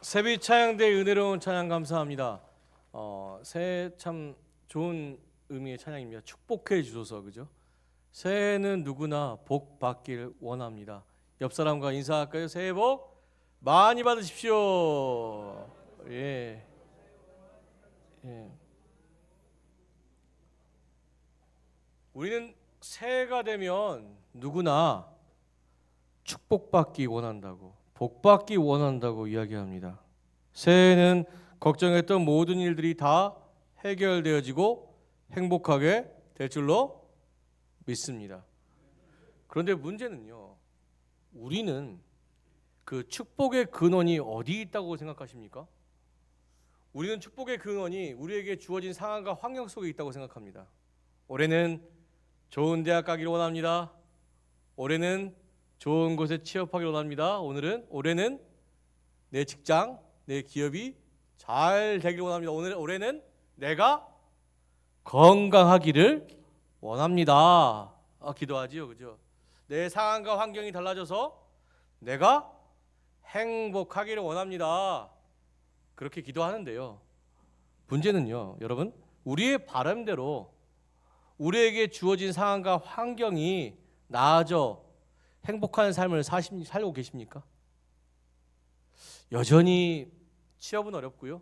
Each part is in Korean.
세비 찬양대 은혜로운 찬양 감사합니다. 새해 참 좋은 의미의 찬양입니다. 축복해 주소서, 그죠? 새해는 누구나 복 받길 원합니다. 옆 사람과 인사할까요? 새해 복 많이 받으십시오. 예. 예. 우리는 새해가 되면 누구나 축복받기 원한다고, 복받기 원한다고 이야기합니다. 새해에는 걱정했던 모든 일들이 다 해결되어지고 행복하게 될 줄로 믿습니다. 그런데 문제는요, 우리는 그 축복의 근원이 어디 있다고 생각하십니까? 우리는 축복의 근원이 우리에게 주어진 상황과 환경 속에 있다고 생각합니다. 올해는 좋은 대학 가기를 원합니다. 올해는 좋은 곳에 취업하기를 원합니다. 올해는 내 직장, 내 기업이 잘 되기를 원합니다. 올해는 내가 건강하기를 원합니다. 기도하지요, 그죠? 내 상황과 환경이 달라져서 내가 행복하기를 원합니다. 그렇게 기도하는데요. 문제는요, 여러분, 우리의 바람대로 우리에게 주어진 상황과 환경이 나아져 행복한 삶을 살고 계십니까? 여전히 취업은 어렵고요.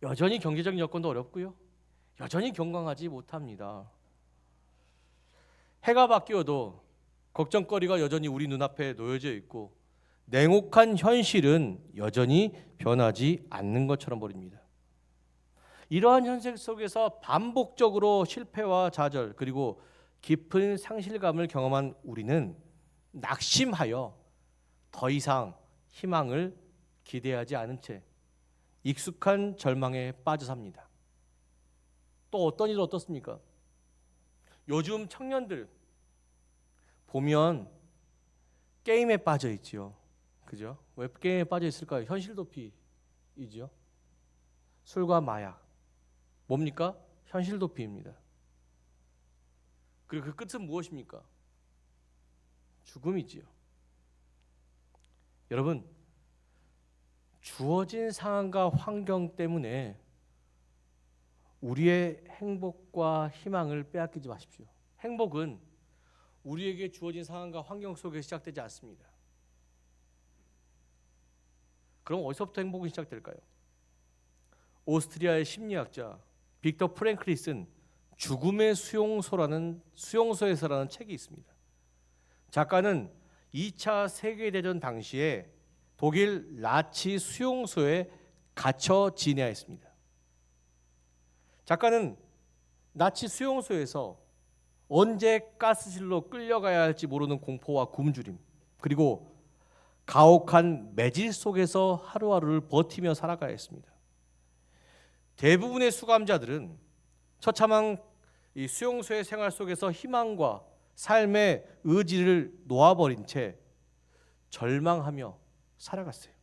여전히 경제적인 여건도 어렵고요. 여전히 건강하지 못합니다. 해가 바뀌어도 걱정거리가 여전히 우리 눈앞에 놓여져 있고 냉혹한 현실은 여전히 변하지 않는 것처럼 보입니다. 이러한 현실 속에서 반복적으로 실패와 좌절 그리고 깊은 상실감을 경험한 우리는 낙심하여 더 이상 희망을 기대하지 않은 채 익숙한 절망에 빠져 삽니다. 또 어떤 일은 어떻습니까? 요즘 청년들 보면 게임에 빠져 있지요. 그죠? 왜 게임에 빠져 있을까요? 현실 도피이죠. 술과 마약. 뭡니까? 현실 도피입니다. 그리고 그 끝은 무엇입니까? 죽음이지요. 여러분, 주어진 상황과 환경 때문에 우리의 행복과 희망을 빼앗기지 마십시오. 행복은 우리에게 주어진 상황과 환경 속에 시작되지 않습니다. 그럼 어디서부터 행복이 시작될까요? 오스트리아의 심리학자 빅터 프랭클이 쓴 죽음의 수용소에서라는 책이 있습니다. 작가는 2차 세계대전 당시에 독일 나치 수용소에 갇혀 지내했습니다. 작가는 나치 수용소에서 언제 가스실로 끌려가야 할지 모르는 공포와 굶주림, 그리고 가혹한 매질 속에서 하루하루를 버티며 살아가야 했습니다. 대부분의 수감자들은 처참한 이 수용소의 생활 속에서 희망과 삶의 의지를 놓아버린 채 절망하며 살아갔어요.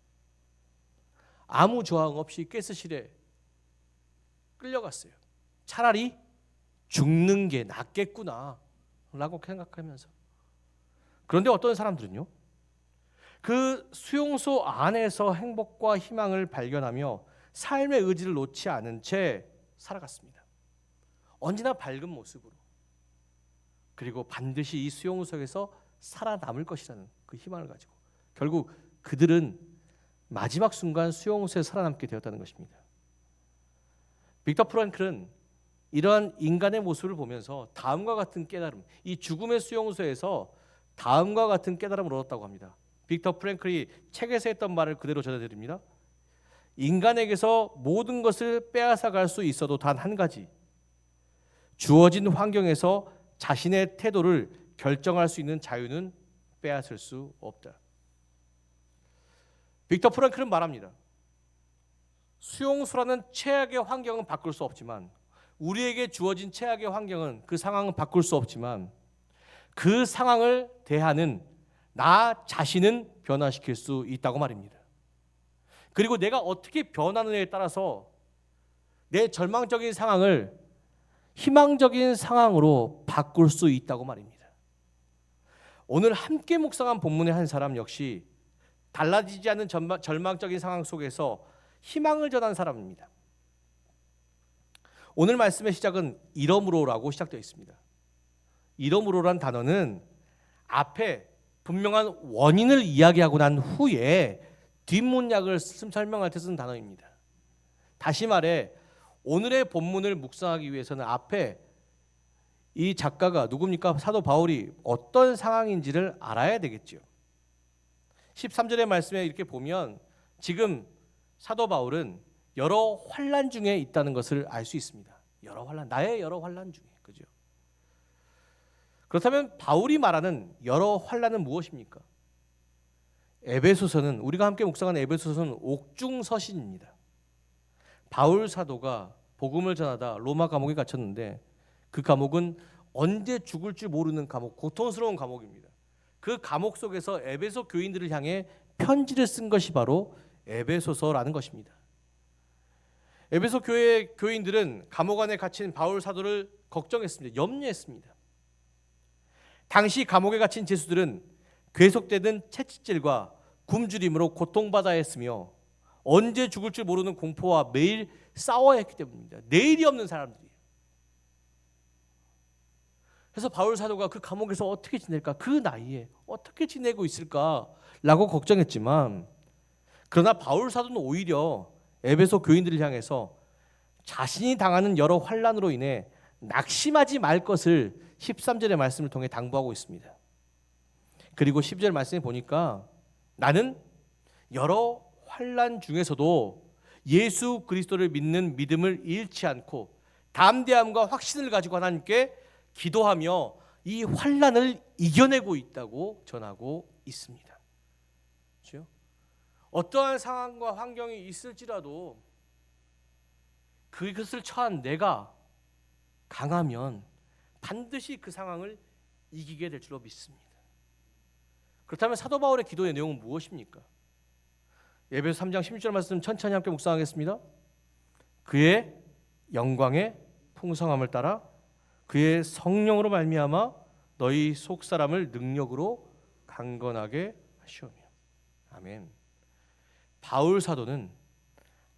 아무 저항 없이 가스실에 끌려갔어요. 차라리 죽는 게 낫겠구나 라고 생각하면서. 그런데 어떤 사람들은요, 그 수용소 안에서 행복과 희망을 발견하며 삶의 의지를 놓지 않은 채 살아갔습니다. 언제나 밝은 모습으로. 그리고 반드시 이 수용소에서 살아남을 것이라는 그 희망을 가지고 결국 그들은 마지막 순간 수용소에 살아남게 되었다는 것입니다. 빅터 프랭클은 이러한 인간의 모습을 보면서 다음과 같은 깨달음, 이 죽음의 수용소에서 다음과 같은 깨달음을 얻었다고 합니다. 빅터 프랭클이 책에서 했던 말을 그대로 전해드립니다. 인간에게서 모든 것을 빼앗아 갈 수 있어도 단 한 가지, 주어진 환경에서 자신의 태도를 결정할 수 있는 자유는 빼앗을 수 없다. 빅터 프랭클은 말합니다. 수용소라는 최악의 환경은 바꿀 수 없지만, 우리에게 주어진 최악의 환경은, 그 상황은 바꿀 수 없지만 그 상황을 대하는 나 자신은 변화시킬 수 있다고 말입니다. 그리고 내가 어떻게 변하느냐에 따라서 내 절망적인 상황을 희망적인 상황으로 바꿀 수 있다고 말입니다. 오늘 함께 묵상한 본문의 한 사람 역시 달라지지 않는 절망적인 상황 속에서 희망을 전한 사람입니다. 오늘 말씀의 시작은 이러므로라고 시작되어 있습니다. 이러므로란 단어는 앞에 분명한 원인을 이야기하고 난 후에 뒷문약을 설명할 때 쓰는 단어입니다. 다시 말해 오늘의 본문을 묵상하기 위해서는 앞에 이 작가가 누굽니까? 사도 바울이 어떤 상황인지를 알아야 되겠죠. 13절의 말씀에 이렇게 보면 지금 사도 바울은 여러 환난 중에 있다는 것을 알 수 있습니다. 여러 환난, 나의 여러 환난 중에, 그죠? 그렇다면 바울이 말하는 여러 환난은 무엇입니까? 에베소서는 우리가 함께 묵상하는 에베소서는 옥중서신입니다. 바울 사도가 복음을 전하다 로마 감옥에 갇혔는데 그 감옥은 언제 죽을 줄 모르는 감옥, 고통스러운 감옥입니다. 그 감옥 속에서 에베소 교인들을 향해 편지를 쓴 것이 바로 에베소서라는 것입니다. 에베소 교회 교인들은 감옥 안에 갇힌 바울 사도를 걱정했습니다. 염려했습니다. 당시 감옥에 갇힌 죄수들은 괴속되는 채찍질과 굶주림으로 고통받아야 했으며 언제 죽을 줄 모르는 공포와 매일 싸워야 했기 때문입니다. 내일이 없는 사람들이에요. 그래서 바울 사도가 그 감옥에서 어떻게 지낼까? 그 나이에 어떻게 지내고 있을까라고 걱정했지만 그러나 바울 사도는 오히려 에베소 교인들을 향해서 자신이 당하는 여러 환난으로 인해 낙심하지 말 것을 13절의 말씀을 통해 당부하고 있습니다. 그리고 10절 말씀에 보니까 나는 여러 환난 중에서도 예수 그리스도를 믿는 믿음을 잃지 않고 담대함과 확신을 가지고 하나님께 기도하며 이 환난을 이겨내고 있다고 전하고 있습니다. 그렇죠? 어떠한 상황과 환경이 있을지라도 그것을 처한 내가 강하면 반드시 그 상황을 이기게 될 줄로 믿습니다. 그렇다면 사도 바울의 기도의 내용은 무엇입니까? 에베소 3장 16절 말씀 천천히 함께 묵상하겠습니다. 그의 영광의 풍성함을 따라 그의 성령으로 말미암아 너희 속사람을 능력으로 강건하게 하시오며. 아멘. 바울 사도는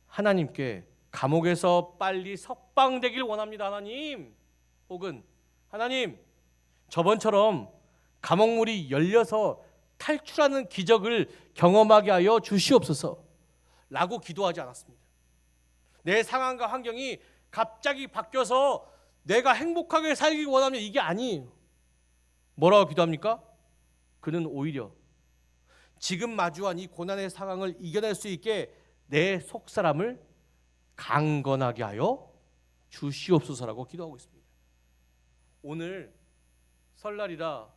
하나님께 감옥에서 빨리 석방되길 원합니다. 하나님, 혹은 하나님, 저번처럼 감옥문이 열려서 탈출하는 기적을 경험하게 하여 주시옵소서 라고 기도하지 않았습니다. 내 상황과 환경이 갑자기 바뀌어서 내가 행복하게 살기 원하면 이게 아니에요. 뭐라고 기도합니까? 그는 오히려 지금 마주한 이 고난의 상황을 이겨낼 수 있게 내 속사람을 강건하게 하여 주시옵소서라고 기도하고 있습니다. 오늘 설날이라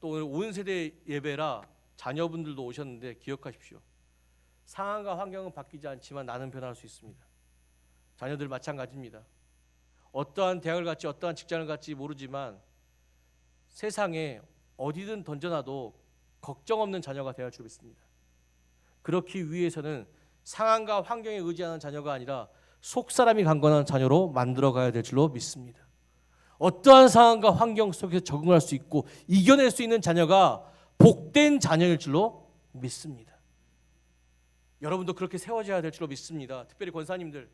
또 오늘 온 세대 예배라 자녀분들도 오셨는데 기억하십시오. 상황과 환경은 바뀌지 않지만 나는 변할 수 있습니다. 자녀들 마찬가지입니다. 어떠한 대학을 갈지 어떠한 직장을 갈지 모르지만 세상에 어디든 던져놔도 걱정 없는 자녀가 되어야 줄 믿습니다. 그렇기 위해서는 상황과 환경에 의지하는 자녀가 아니라 속사람이 강건한 자녀로 만들어가야 될 줄로 믿습니다. 어떠한 상황과 환경 속에서 적응할 수 있고 이겨낼 수 있는 자녀가 복된 자녀일 줄로 믿습니다. 여러분도 그렇게 세워져야 될 줄로 믿습니다. 특별히 권사님들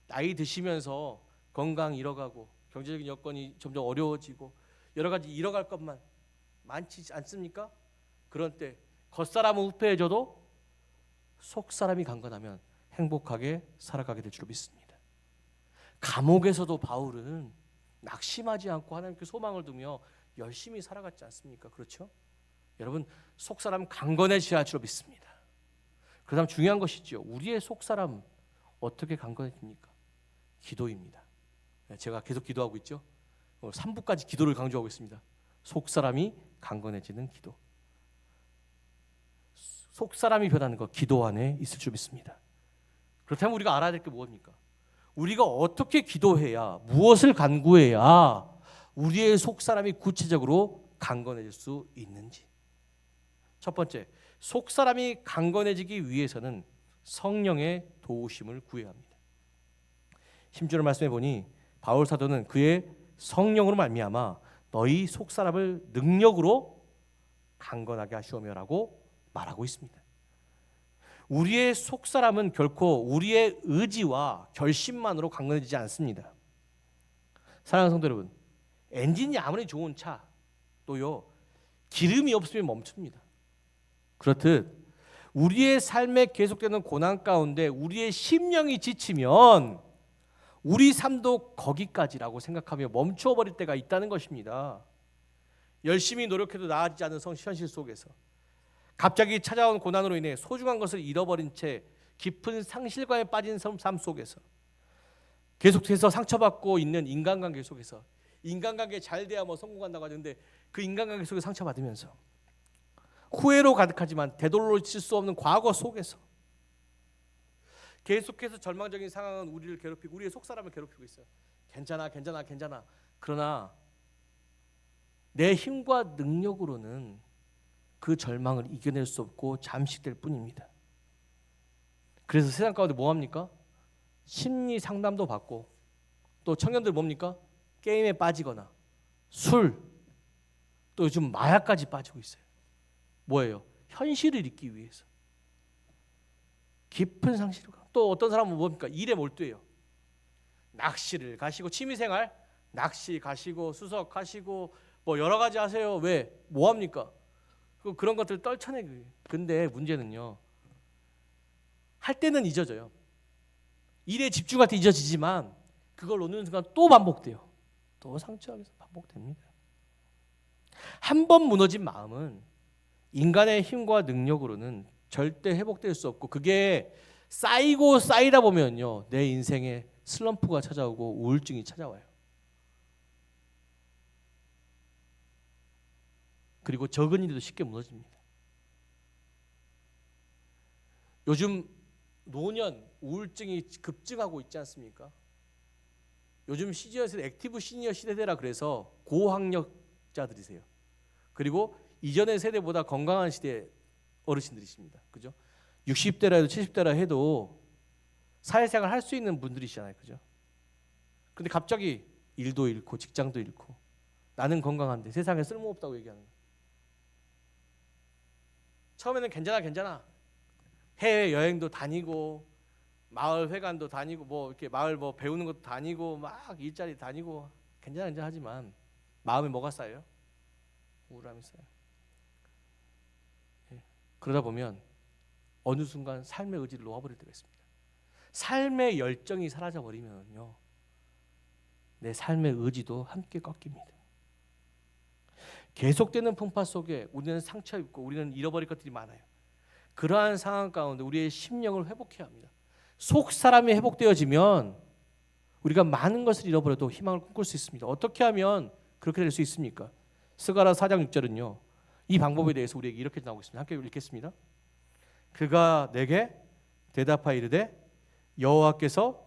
나이 드시면서 건강 잃어가고 경제적인 여건이 점점 어려워지고 여러 가지 잃어갈 것만 많지 않습니까? 그런 때 겉사람은 후패해져도 속사람이 강건하면 행복하게 살아가게 될 줄로 믿습니다. 감옥에서도 바울은 낙심하지 않고 하나님께 소망을 두며 열심히 살아갔지 않습니까? 그렇죠? 여러분 속사람 강건해져야 할 줄로 믿습니다. 그 다음 중요한 것이죠. 우리의 속사람 어떻게 강건해집니까? 기도입니다. 제가 계속 기도하고 있죠. 오늘 3부까지 기도를 강조하고 있습니다. 속사람이 강건해지는 기도. 속사람이 변하는 것 기도 안에 있을 줄 믿습니다. 그렇다면 우리가 알아야 될 게 무엇입니까? 우리가 어떻게 기도해야 무엇을 간구해야 우리의 속사람이 구체적으로 강건해질 수 있는지. 첫 번째, 속사람이 강건해지기 위해서는 성령의 도우심을 구해야 합니다. 10절 말씀해 보니 바울 사도는 그의 성령으로 말미암아 너희 속사람을 능력으로 강건하게 하시오며라고 말하고 있습니다. 우리의 속사람은 결코 우리의 의지와 결심만으로 강건해지지 않습니다. 사랑하는 성도 여러분, 엔진이 아무리 좋은 차 또요 기름이 없으면 멈춥니다. 그렇듯 우리의 삶에 계속되는 고난 가운데 우리의 심령이 지치면 우리 삶도 거기까지라고 생각하며 멈춰버릴 때가 있다는 것입니다. 열심히 노력해도 나아지지 않는 현실 속에서 갑자기 찾아온 고난으로 인해 소중한 것을 잃어버린 채 깊은 상실감에 빠진 삶 속에서 계속해서 상처받고 있는 인간관계 속에서 인간관계 잘 돼야 뭐 성공한다고 하는데 그 인간관계 속에 상처받으면서 후회로 가득하지만 되돌릴 수 없는 과거 속에서 계속해서 절망적인 상황은 우리를 괴롭히고 우리의 속사람을 괴롭히고 있어요. 괜찮아. 그러나 내 힘과 능력으로는 그 절망을 이겨낼 수 없고 잠식될 뿐입니다. 그래서 세상 가운데 뭐합니까? 심리 상담도 받고 또 청년들 뭡니까? 게임에 빠지거나 술, 또 요즘 마약까지 빠지고 있어요. 뭐예요? 현실을 잊기 위해서. 깊은 상실감. 또 어떤 사람은 뭡니까? 일에 몰두해요. 낚시를 가시고 취미생활 낚시 가시고 수석 가시고 뭐 여러 가지 하세요. 왜? 뭐 합니까? 그런 것들 떨쳐내기 위해. 근데 문제는요. 할 때는 잊어져요. 일에 집중할 때 잊어지지만 그걸 놓는 순간 또 반복돼요. 또 상처하면서 반복됩니다. 한 번 무너진 마음은 인간의 힘과 능력으로는 절대 회복될 수 없고 그게 쌓이고 쌓이다 보면요. 내 인생에 슬럼프가 찾아오고 우울증이 찾아와요. 그리고 적은 일도 쉽게 무너집니다. 요즘 노년 우울증이 급증하고 있지 않습니까? 요즘 시니어에서 액티브 시니어 시대라 그래서 고학력자들이세요. 그리고 이전의 세대보다 건강한 시대 어르신들이십니다. 그죠? 60대라 해도 70대라 해도 사회생활 할 수 있는 분들이시잖아요. 그죠? 근데 갑자기 일도 잃고 직장도 잃고 나는 건강한데 세상에 쓸모없다고 얘기하는 거예요. 처음에는 괜찮아. 해외 여행도 다니고 마을 회관도 다니고 뭐 이렇게 마을 뭐 배우는 것도 다니고 막 일자리 다니고 괜찮아 하지만 마음에 뭐가 쌓여요? 우울함이 쌓여요. 그러다 보면 어느 순간 삶의 의지를 놓아버릴 때가 있습니다. 삶의 열정이 사라져버리면요 내 삶의 의지도 함께 꺾입니다. 계속되는 풍파 속에 우리는 상처 입고 우리는 잃어버릴 것들이 많아요. 그러한 상황 가운데 우리의 심령을 회복해야 합니다. 속 사람이 회복되어지면 우리가 많은 것을 잃어버려도 희망을 꿈꿀 수 있습니다. 어떻게 하면 그렇게 될 수 있습니까? 스가랴 4장 6절은요 이 방법에 대해서 우리에게 이렇게 나오고 있습니다. 함께 읽겠습니다. 그가 내게 대답하여 이르되 여호와께서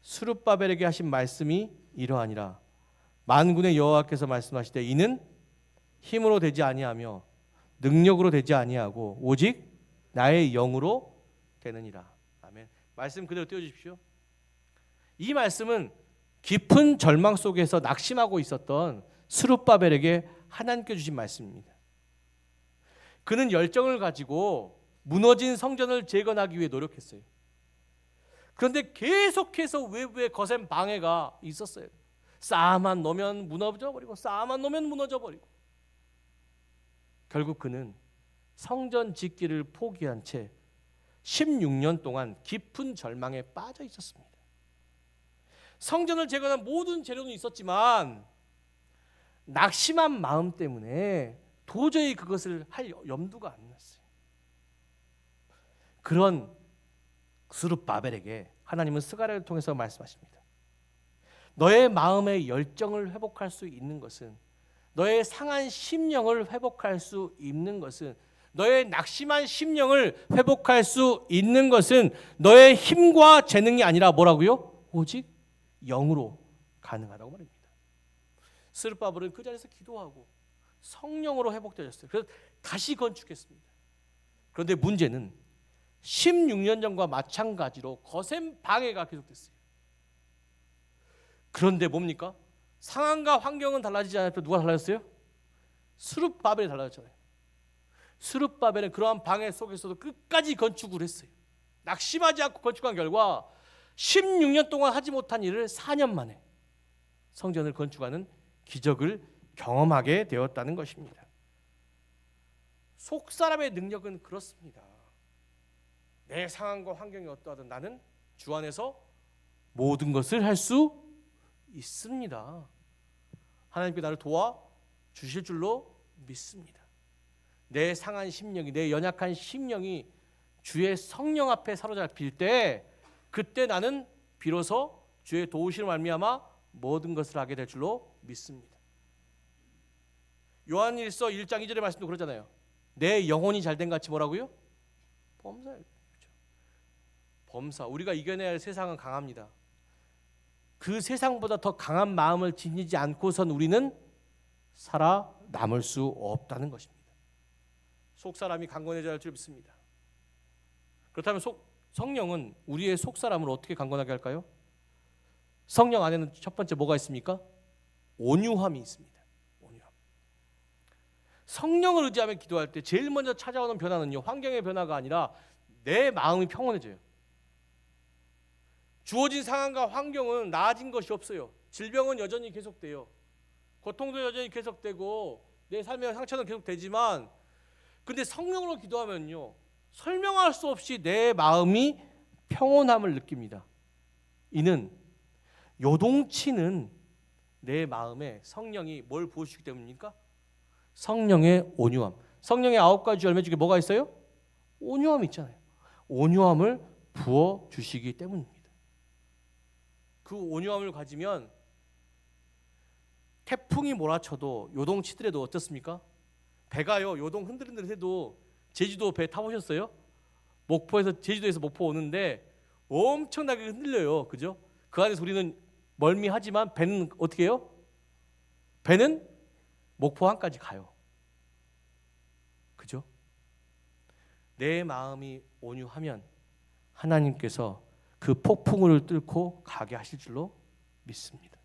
스룹바벨에게 하신 말씀이 이러하니라. 만군의 여호와께서 말씀하시되 이는 힘으로 되지 아니하며 능력으로 되지 아니하고 오직 나의 영으로 되느니라. 아멘. 말씀 그대로 띄워주십시오. 이 말씀은 깊은 절망 속에서 낙심하고 있었던 스룹바벨에게 하나님께 주신 말씀입니다. 그는 열정을 가지고 무너진 성전을 재건하기 위해 노력했어요. 그런데 계속해서 외부의 거센 방해가 있었어요. 쌓아만 놓으면 무너져버리고 쌓아만 놓으면 무너져버리고 결국 그는 성전 짓기를 포기한 채 16년 동안 깊은 절망에 빠져 있었습니다. 성전을 재건한 모든 재료는 있었지만 낙심한 마음 때문에 도저히 그것을 할 염두가 안 났어요. 그런 스룹바벨에게 하나님은 스가랴를 통해서 말씀하십니다. 너의 마음의 열정을 회복할 수 있는 것은 너의 상한 심령을 회복할 수 있는 것은 너의 낙심한 심령을 회복할 수 있는 것은 너의 힘과 재능이 아니라 뭐라고요? 오직 영으로 가능하다고 말합니다. 스룹바벨은 그 자리에서 기도하고 성령으로 회복되었어요. 그래서 다시 건축했습니다. 그런데 문제는 16년 전과 마찬가지로 거센 방해가 계속됐어요. 그런데 뭡니까? 상황과 환경은 달라지지 않았고 누가 달라졌어요? 스룹바벨이 달라졌잖아요. 스룹바벨은 그러한 방해 속에서도 끝까지 건축을 했어요. 낙심하지 않고 건축한 결과 16년 동안 하지 못한 일을 4년 만에 성전을 건축하는 기적을 경험하게 되었다는 것입니다. 속 사람의 능력은 그렇습니다. 내 상황과 환경이 어떠하든 나는 주 안에서 모든 것을 할 수 있습니다. 하나님께 나를 도와 주실 줄로 믿습니다. 내 상한 심령이, 내 연약한 심령이 주의 성령 앞에 사로잡힐 때, 그때 나는 비로소 주의 도우심을 말미암아 모든 것을 하게 될 줄로 믿습니다. 요한일서 1장 2절의 말씀도 그러잖아요. 내 영혼이 잘된 같이 뭐라고요? 범사예요. 그렇죠? 범사. 우리가 이겨내야 할 세상은 강합니다. 그 세상보다 더 강한 마음을 지니지 않고선 우리는 살아남을 수 없다는 것입니다. 속사람이 강건해져야 할 줄 믿습니다. 그렇다면 성령은 우리의 속사람을 어떻게 강건하게 할까요? 성령 안에는 첫 번째 뭐가 있습니까? 온유함이 있습니다. 온유함. 성령을 의지하며 기도할 때 제일 먼저 찾아오는 변화는요, 환경의 변화가 아니라 내 마음이 평온해져요. 주어진 상황과 환경은 나아진 것이 없어요. 질병은 여전히 계속돼요. 고통도 여전히 계속되고 내 삶의 상처는 계속되지만, 근데 성령으로 기도하면요, 설명할 수 없이 내 마음이 평온함을 느낍니다. 이는 요동치는 내 마음에 성령이 뭘 부어주시기 때문입니까? 성령의 온유함. 성령의 9가지 열매 중에 뭐가 있어요? 온유함이 있잖아요. 온유함을 부어주시기 때문입니다. 그 온유함을 가지면 태풍이 몰아쳐도 요동치더라도 어떻습니까? 배가요, 요동 흔들흔들해도, 제주도 배 타보셨어요? 목포에서, 제주도에서 목포 오는데 엄청나게 흔들려요. 그죠? 그 안에서 우리는 멀미하지만 배는 어떻게 해요? 배는 목포항까지 가요. 그죠? 내 마음이 온유하면 하나님께서 그 폭풍우를 뚫고 가게 하실 줄로 믿습니다.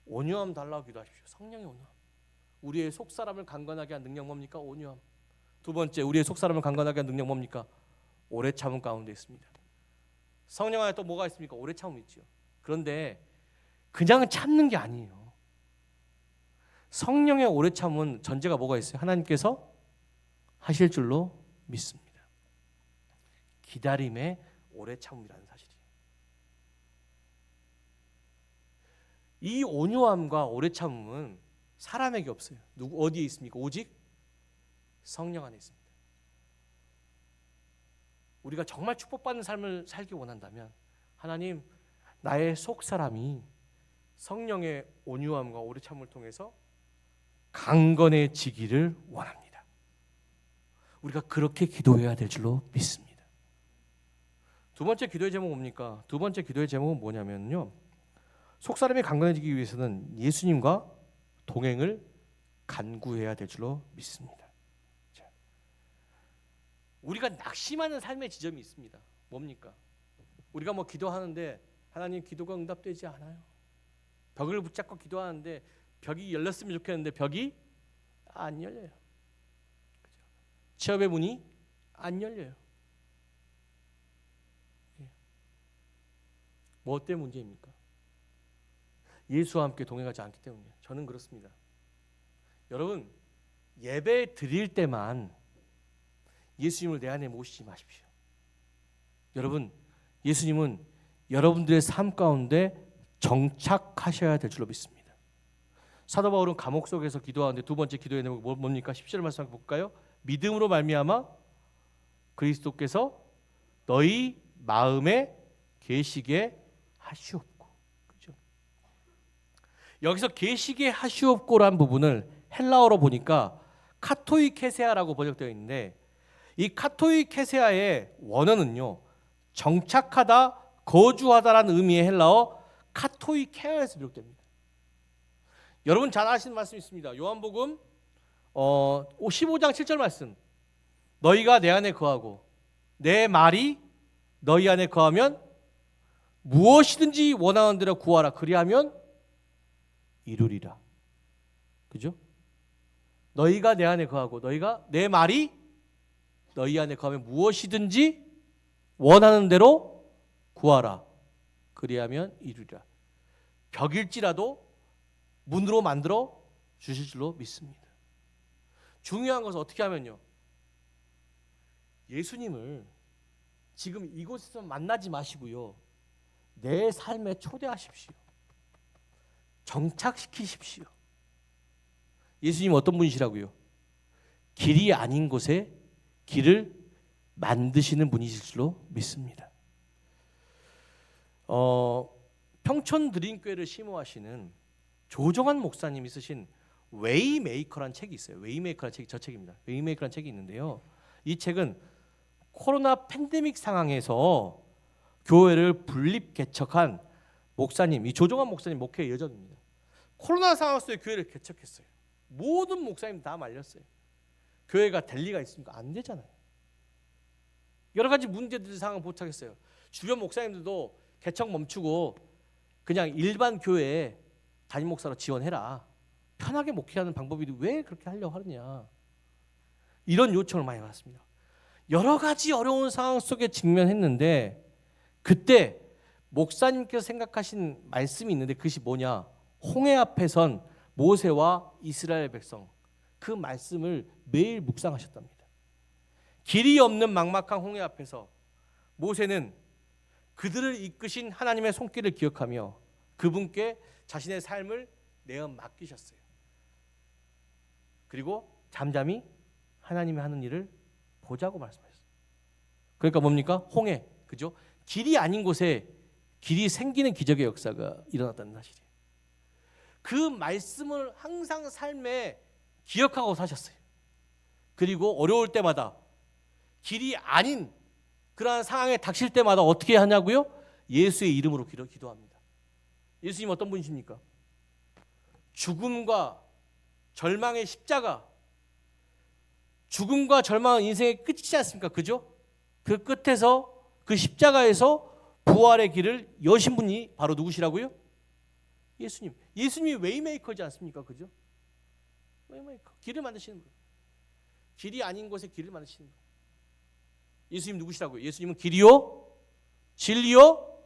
온유함 달라고 기도하십시오. 성령의 온유함. 우리의 속사람을 강건하게 한 능력 뭡니까? 온유함. 두 번째, 우리의 속사람을 강건하게 한 능력 뭡니까? 오래 참음 가운데 있습니다. 성령 안에 또 뭐가 있습니까? 오래 참음 있죠. 그런데 그냥 참는 게 아니에요. 성령의 오래 참은 전제가 뭐가 있어요? 하나님께서 하실 줄로 믿습니다. 기다림의 오래 참음이라는 사실이에요. 이 온유함과 오래 참음은 사람에게 없어요. 누구 어디에 있습니까? 오직 성령 안에 있습니다. 우리가 정말 축복받는 삶을 살기 원한다면, 하나님, 나의 속사람이 성령의 온유함과 오래 참음을 통해서 강건해지기를 원합니다. 우리가 그렇게 기도해야 될 줄로 믿습니다. 두 번째 기도의 제목은 뭡니까? 두 번째 기도의 제목은 뭐냐면요, 속사람이 강건해지기 위해서는 예수님과 동행을 간구해야 될 줄로 믿습니다. 자, 우리가 낙심하는 삶의 지점이 있습니다. 뭡니까? 우리가 뭐 기도하는데 하나님, 기도가 응답되지 않아요. 벽을 붙잡고 기도하는데 벽이 열렸으면 좋겠는데 벽이 안 열려요. 그죠? 취업의 문이 안 열려요. 뭐 때문에 문제입니까? 예수와 함께 동행하지 않기 때문이에요. 저는 그렇습니다. 여러분, 예배 드릴 때만 예수님을 내 안에 모시지 마십시오. 여러분, 예수님은 여러분들의 삶 가운데 정착하셔야 될 줄로 믿습니다. 사도 바울은 감옥 속에서 기도하는데 두 번째 기도의 내용이 뭡니까? 10절 말씀 볼까요? 믿음으로 말미암아 그리스도께서 너희 마음에 계시게 하시옵고. 그죠? 여기서 계시게 하시옵고란 부분을 헬라어로 보니까 카토이케세아라고 번역되어 있는데, 이 카토이케세아의 원어는요, 정착하다, 거주하다라는 의미의 헬라어 카토이케아에서 비롯됩니다. 여러분 잘 아시는 말씀이 있습니다. 요한복음 15장 7절 말씀. 너희가 내 안에 거하고 내 말이 너희 안에 거하면 무엇이든지 원하는 대로 구하라. 그리하면 이루리라. 그죠? 너희가 내 안에 거하고 너희가 내 말이 너희 안에 거하면 무엇이든지 원하는 대로 구하라. 그리하면 이루리라. 벽일지라도 문으로 만들어 주실 줄로 믿습니다. 중요한 것은 어떻게 하면요, 예수님을 지금 이곳에서 만나지 마시고요, 내 삶에 초대하십시오. 정착시키십시오. 예수님 어떤 분이시라고요? 길이 아닌 곳에 길을 만드시는 분이실 줄로 믿습니다. 평촌 드림교회를 심호하시는 조정환 목사님이 쓰신 웨이메이커란 책이 있어요. 웨이메이커란 책이 저 책입니다. 웨이메이커란 책이 있는데요, 이 책은 코로나 팬데믹 상황에서 교회를 분립 개척한 목사님, 이 조정환 목사님 목회의 여정입니다. 코로나 상황 속에 교회를 개척했어요. 모든 목사님 다 말렸어요. 교회가 될 리가 있습니까? 안 되잖아요. 여러 가지 문제들 상황 포착했어요. 주변 목사님들도 개척 멈추고 그냥 일반 교회에 담임 목사로 지원해라. 편하게 목회하는 방법이 왜 그렇게 하려고 하느냐. 이런 요청을 많이 받았습니다. 여러 가지 어려운 상황 속에 직면했는데 그때 목사님께서 생각하신 말씀이 있는데 그것이 뭐냐? 홍해 앞에 선 모세와 이스라엘 백성, 그 말씀을 매일 묵상하셨답니다. 길이 없는 막막한 홍해 앞에서 모세는 그들을 이끄신 하나님의 손길을 기억하며 그분께 자신의 삶을 내어 맡기셨어요. 그리고 잠잠히 하나님이 하는 일을 보자고 말씀하셨어요. 그러니까 뭡니까? 홍해, 그죠? 길이 아닌 곳에 길이 생기는 기적의 역사가 일어났다는 사실이에요. 그 말씀을 항상 삶에 기억하고 사셨어요. 그리고 어려울 때마다 길이 아닌 그러한 상황에 닥칠 때마다 어떻게 하냐고요? 예수의 이름으로 기도합니다. 예수님 어떤 분이십니까? 죽음과 절망의 십자가, 죽음과 절망은 인생의 끝이지 않습니까? 그죠? 그 끝에서, 그 십자가에서 부활의 길을 여신 분이 바로 누구시라고요? 예수님. 예수님이 웨이메이커지 않습니까? 그죠? 웨이메이커. 길을 만드시는 분. 길이 아닌 곳에 길을 만드시는 분. 예수님 누구시라고요? 예수님은 길이요, 진리요,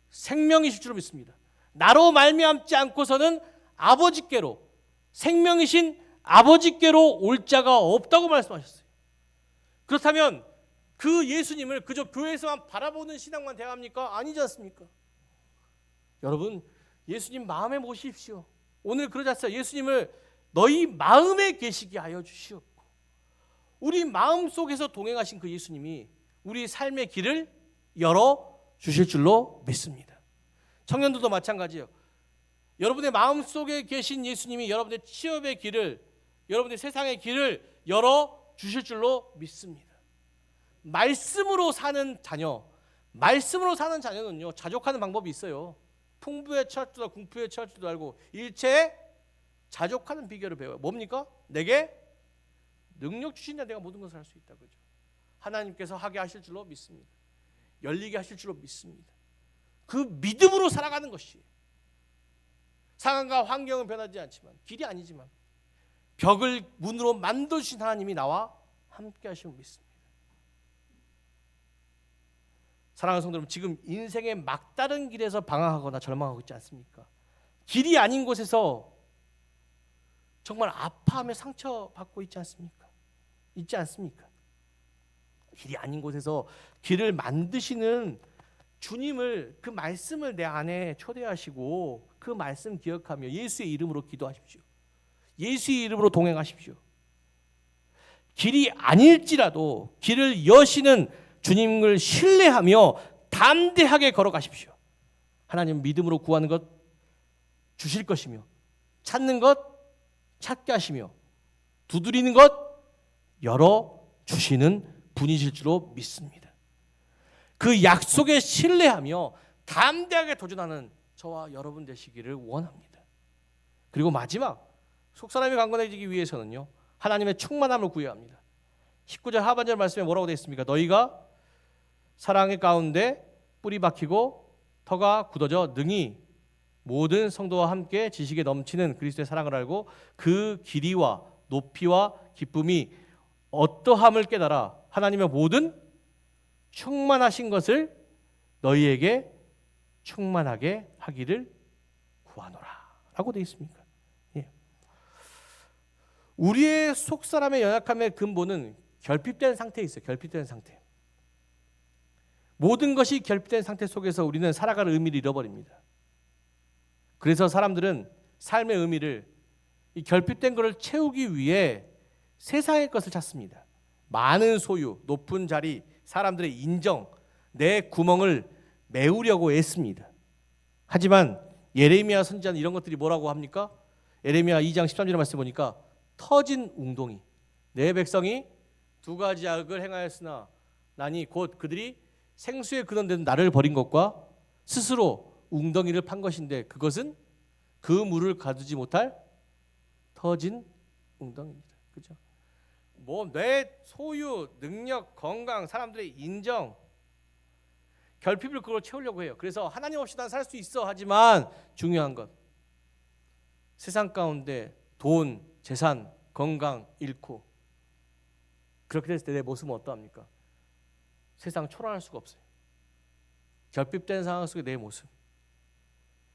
생명이실 줄로 믿습니다. 나로 말미암지 않고서는 아버지께로, 생명이신 아버지께로 올 자가 없다고 말씀하셨어요. 그렇다면 그 예수님을 그저 교회에서만 바라보는 신앙만 대합니까? 아니지 않습니까? 여러분, 예수님 마음에 모십시오. 오늘 그러지 않습니까? 예수님을 너희 마음에 계시게 하여 주시옵고, 우리 마음 속에서 동행하신 그 예수님이 우리 삶의 길을 열어 주실 줄로 믿습니다. 청년들도 마찬가지예요. 여러분의 마음 속에 계신 예수님이 여러분의 취업의 길을, 여러분의 세상의 길을 열어 주실 줄로 믿습니다. 말씀으로 사는 자녀, 말씀으로 사는 자녀는요, 자족하는 방법이 있어요. 풍부에 처할 줄도 알고 궁부에 처할 줄도 알고 일체에 자족하는 비결을 배워요. 뭡니까? 내게 능력 주신 자 내가 모든 것을 할 수 있다. 그죠? 하나님께서 하게 하실 줄로 믿습니다. 열리게 하실 줄로 믿습니다. 그 믿음으로 살아가는 것이, 상황과 환경은 변하지 않지만, 길이 아니지만 벽을 문으로 만드신 하나님이 나와 함께 하심을 믿습니다. 사랑하는 성도 여러분, 지금 인생의 막다른 길에서 방황하거나 절망하고 있지 않습니까? 길이 아닌 곳에서 정말 아파하며 상처받고 있지 않습니까? 있지 않습니까? 길이 아닌 곳에서 길을 만드시는 주님을, 그 말씀을 내 안에 초대하시고 그 말씀 기억하며 예수의 이름으로 기도하십시오. 예수의 이름으로 동행하십시오. 길이 아닐지라도 길을 여시는 주님을 신뢰하며 담대하게 걸어가십시오. 하나님 믿음으로 구하는 것 주실 것이며, 찾는 것 찾게 하시며, 두드리는 것 열어주시는 분이실 줄로 믿습니다. 그 약속에 신뢰하며 담대하게 도전하는 저와 여러분 되시기를 원합니다. 그리고 마지막, 속사람이 강건해지기 위해서는요, 하나님의 충만함을 구해야 합니다. 19절 하반절 말씀에 뭐라고 되어 있습니까? 너희가 사랑의 가운데 뿌리 박히고 터가 굳어져 능히 모든 성도와 함께 지식에 넘치는 그리스도의 사랑을 알고 그 길이와 높이와 기쁨이 어떠함을 깨달아 하나님의 모든 충만하신 것을 너희에게 충만하게 하기를 구하노라 라고 되어 있습니다. 예. 우리의 속사람의 연약함의 근본은 결핍된 상태에 있어요. 결핍된 상태. 모든 것이 결핍된 상태 속에서 우리는 살아갈 의미를 잃어버립니다. 그래서 사람들은 삶의 의미를 이 결핍된 것을 채우기 위해 세상의 것을 찾습니다. 많은 소유, 높은 자리, 사람들의 인정, 내 구멍을 메우려고 애씁니다. 하지만 예레미야 선지자는 이런 것들이 뭐라고 합니까? 예레미야 2장 13절의 말씀 보니까 터진 웅덩이, 내 백성이 두 가지 악을 행하였으나 나니 곧 그들이 생수에 근원된 나를 버린 것과 스스로 웅덩이를 판 것인데 그것은 그 물을 가두지 못할 터진 웅덩이입니다. 그렇죠? 뭐 내 소유, 능력, 건강, 사람들의 인정, 결핍을 그걸 채우려고 해요. 그래서 하나님 없이 난 살 수 있어 하지만 중요한 것 세상 가운데 돈, 재산, 건강 잃고 그렇게 됐을 때 내 모습은 어떠합니까? 세상 초라할 수가 없어요. 결핍된 상황 속의 내 모습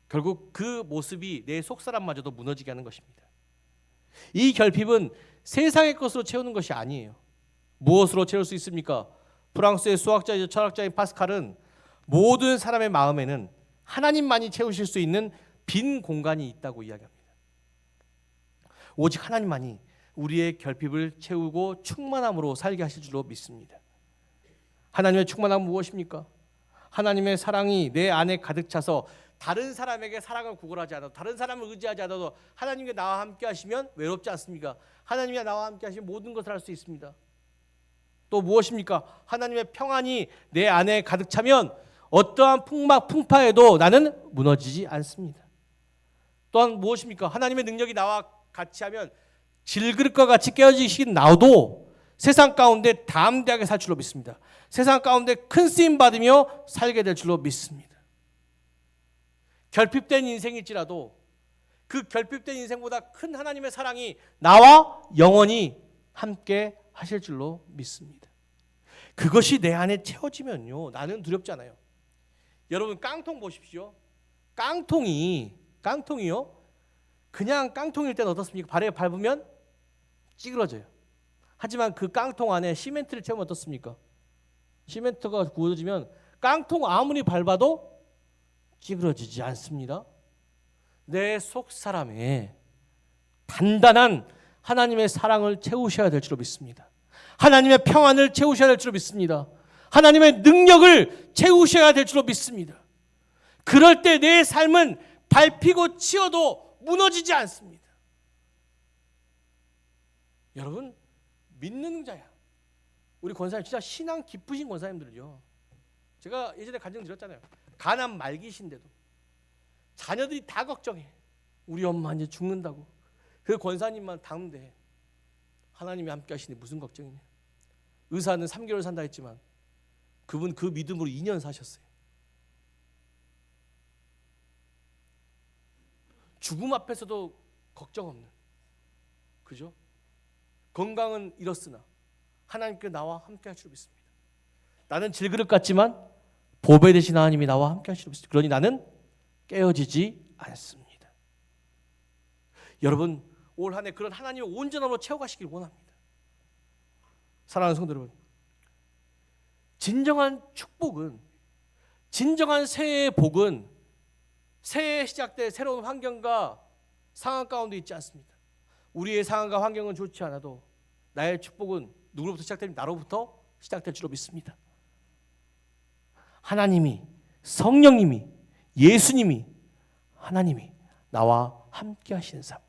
결국 그 모습이 내 속사람마저도 무너지게 하는 것입니다. 이 결핍은 세상의 것으로 채우는 것이 아니에요. 무엇으로 채울 수 있습니까? 프랑스의 수학자이자 철학자인 파스칼은 모든 사람의 마음에는 하나님만이 채우실 수 있는 빈 공간이 있다고 이야기합니다. 오직 하나님만이 우리의 결핍을 채우고 충만함으로 살게 하실 줄로 믿습니다. 하나님의 충만함은 무엇입니까? 하나님의 사랑이 내 안에 가득 차서 다른 사람에게 사랑을 구걸하지 않아도 다른 사람을 의지하지 않아도 하나님께 나와 함께 하시면 외롭지 않습니까? 하나님이 나와 함께 하시면 모든 것을 할 수 있습니다. 또 무엇입니까? 하나님의 평안이 내 안에 가득 차면 어떠한 풍파에도 나는 무너지지 않습니다. 또한 무엇입니까? 하나님의 능력이 나와 같이 하면 질그릇과 같이 깨어지신 나도 세상 가운데 담대하게 살 줄로 믿습니다. 세상 가운데 큰 쓰임 받으며 살게 될 줄로 믿습니다. 결핍된 인생일지라도 그 결핍된 인생보다 큰 하나님의 사랑이 나와 영원히 함께 하실 줄로 믿습니다. 그것이 내 안에 채워지면요 나는 두렵지 않아요. 여러분 깡통 보십시오. 깡통이요 그냥 깡통일 때는 어떻습니까? 발에 밟으면 찌그러져요. 하지만 그 깡통 안에 시멘트를 채우면 어떻습니까? 시멘트가 구워지면 깡통 아무리 밟아도 찌그러지지 않습니다. 내 속사람에 단단한 하나님의 사랑을 채우셔야 될 줄로 믿습니다. 하나님의 평안을 채우셔야 될 줄로 믿습니다. 하나님의 능력을 채우셔야 될 줄로 믿습니다. 그럴 때 내 삶은 밟히고 치어도 무너지지 않습니다. 여러분 믿는 자야. 우리 권사님 진짜 신앙 깊으신 권사님들이죠. 제가 예전에 간증 드렸잖아요. 가난 말기신데도 자녀들이 다 걱정해. 우리 엄마 이제 죽는다고. 그 권사님만 당대. 하나님이 함께 하시니 무슨 걱정이냐. 의사는 3개월 산다 했지만 그분 그 믿음으로 2년 사셨어요. 죽음 앞에서도 걱정 없는. 그죠? 건강은 잃었으나 하나님께 나와 함께 하시고 있습니다. 나는 질그릇 같지만 보배 되신 하나님이 나와 함께 하시고 있습니다. 그러니 나는 깨어지지 않습니다. 여러분 올 한 해 그런 하나님의 온전함으로 채워가시길 원합니다. 사랑하는 성도 여러분, 진정한 축복은, 진정한 새해의 복은 새해 시작될 새로운 환경과 상황 가운데 있지 않습니다. 우리의 상황과 환경은 좋지 않아도 나의 축복은 누구로부터 시작됩니까? 나로부터 시작될 줄로 믿습니다. 하나님이, 성령님이, 예수님이, 하나님이 나와 함께 하시는 삶,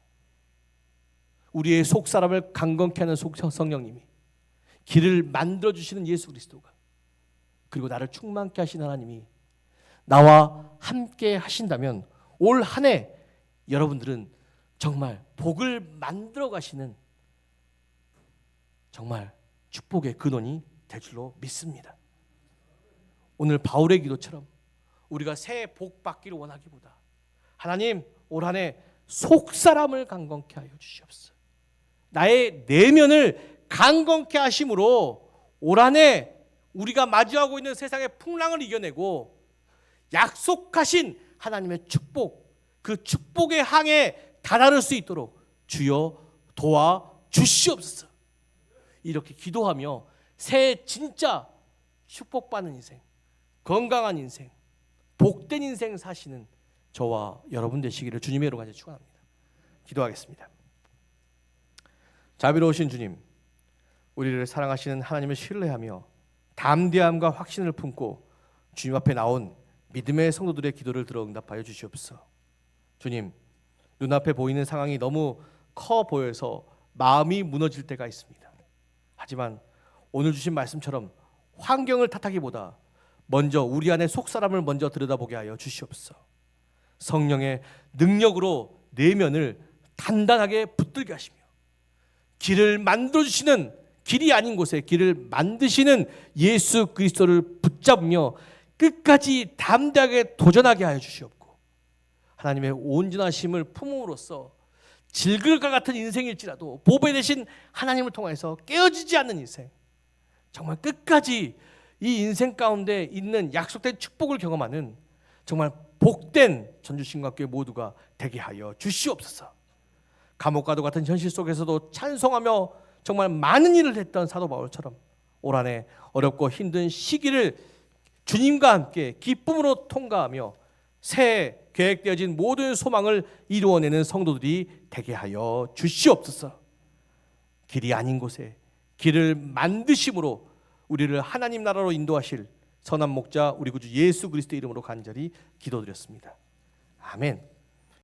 우리의 속사람을 강건케 하는 성령님이, 길을 만들어주시는 예수 그리스도가, 그리고 나를 충만케 하신 하나님이 나와 함께 하신다면 올 한 해 여러분들은 정말 복을 만들어 가시는 정말 축복의 근원이 될 줄로 믿습니다. 오늘 바울의 기도처럼 우리가 새해 복 받기를 원하기보다 하나님 올 한 해 속사람을 강건케 하여 주시옵소서. 나의 내면을 강건케 하심으로 올 한 해 우리가 마주하고 있는 세상의 풍랑을 이겨내고 약속하신 하나님의 축복, 그 축복의 항에 다다를 수 있도록 주여 도와 주시옵소서. 이렇게 기도하며 새해 진짜 축복받는 인생, 건강한 인생, 복된 인생 사시는 저와 여러분 되시기를 주님의 이름으로 간절히 축원합니다. 기도하겠습니다. 자비로우신 주님, 우리를 사랑하시는 하나님을 신뢰하며 담대함과 확신을 품고 주님 앞에 나온 믿음의 성도들의 기도를 들어 응답하여 주시옵소서. 주님, 눈앞에 보이는 상황이 너무 커 보여서 마음이 무너질 때가 있습니다. 하지만 오늘 주신 말씀처럼 환경을 탓하기보다 먼저 우리 안에 속사람을 먼저 들여다보게 하여 주시옵소서. 성령의 능력으로 내면을 단단하게 붙들게 하시며 길을 만들어주시는, 길이 아닌 곳에 길을 만드시는 예수 그리스도를 붙잡으며 끝까지 담대하게 도전하게 하여 주시옵고, 하나님의 온전하심을 품음으로써 질글과 같은 인생일지라도 보배 되신 하나님을 통해서 깨어지지 않는 인생, 정말 끝까지 이 인생 가운데 있는 약속된 축복을 경험하는 정말 복된 전주신학교회 모두가 되게 하여 주시옵소서. 감옥과도 같은 현실 속에서도 찬송하며 정말 많은 일을 했던 사도 바울처럼 올 한 해 어렵고 힘든 시기를 주님과 함께 기쁨으로 통과하며 새해 계획되어진 모든 소망을 이루어내는 성도들이 되게 하여 주시옵소서. 길이 아닌 곳에 길을 만드심으로 우리를 하나님 나라로 인도하실 선한 목자 우리 구주 예수 그리스도의 이름으로 간절히 기도드렸습니다. 아멘.